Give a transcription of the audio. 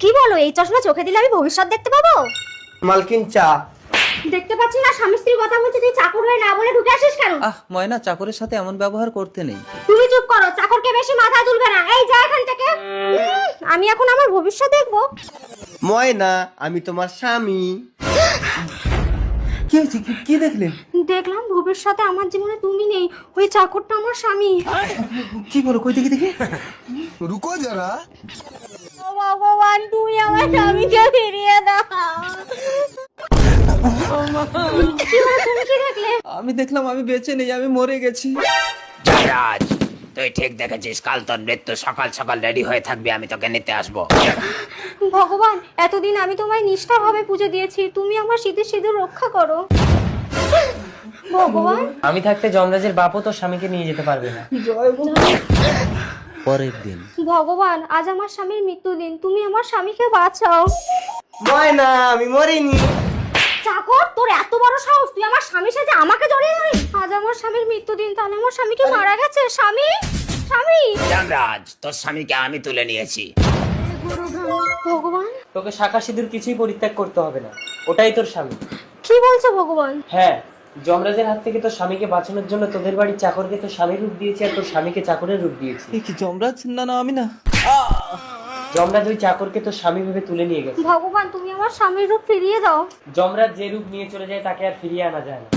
কি বলো, এই চশমা চোখে দিলে আমি ভবিষ্যৎ দেখতে পাবো? মালকিন চা। দেখতে পাচ্ছি না স্বামী স্ত্রীর কথা বলছি, তুই চাকর হয়ে না বলে ঢুকে আসিস কেন? ময়না, চাকরের সাথে এমন ব্যবহার করতে নেই। তুমি চুপ করো, চাকরকে বেশি মাথা তুলবে না। এই যা এখান থেকে। আমি এখন আমার ভবিষ্যৎ দেখবো। ময়না, আমি তোমার স্বামী। কি হয়েছে? কি দেখলেন? দেখলাম ভবিষ্যতে আমার জীবনে তুমি নেই, ওই চাকরটা আমার স্বামী। কি বলো? কই দেখি। रुको जरा। ভগবান, তুমি আমার স্বামীকে ফিরিয়ে দাও। কি হলো, তুমি কি দেখলে? আমি দেখলাম আমি বেঁচে নেই, আমি মরে গেছি। যমরাজ, তুই ঠিক দেখেছিস, কাল তোর মৃত্যু। সকাল সকাল রেডি হয়ে থাকবি, আমি তোকে নিতে আসবো। ভগবান, এতদিন আমি তোমায় নিষ্ঠাভাবে পুজো দিয়েছি, তুমি আমার শীতে সিঁদুর রক্ষা করো। ভগবান, আমি থাকতে যমরাজের বাপও তোর স্বামীকে নিয়ে যেতে পারবে না। পরের দিন। ভগবান, আজ আমার স্বামীর মৃত্যুদিন, তুমি আমার স্বামীকে বাঁচাও। ময়না, আমি মরিনি। চাকর, তোর এত বড় সাহস, তুই আমার স্বামী সাথে আমাকে জড়িয়ে ধরিস? আজ আমার স্বামীর মৃত্যুদিন, তাহলে আমার স্বামী কি মারা গেছে? স্বামী, স্বামী। যমরাজ, তোর স্বামীকে আমি তুলে নিয়েছি। ভগবান, তোকে শাখা সিঁদুর কিছুই পরিত্যাগ করতে হবে না, ওটাই তোর স্বামী। কি বলছো ভগবান? হ্যাঁ, যমরাজের হাত থেকে তোর স্বামীকে বাঁচানোর জন্য তোদের বাড়ির চাকরকে তোর স্বামীর রূপ দিয়েছি, আর তোর স্বামীকে চাকরের রূপ দিয়েছি। এ কি যমরাজ? না, আমি না। যমরাজ ওই চাকরকে তোর স্বামী ভেবে তুলে নিয়ে গেছে। ভগবান, তুমি আমার স্বামীর রূপ ফিরিয়ে দাও। যমরাজ যে রূপ নিয়ে চলে যায় তাকে আর ফিরিয়ে আনা যায় না।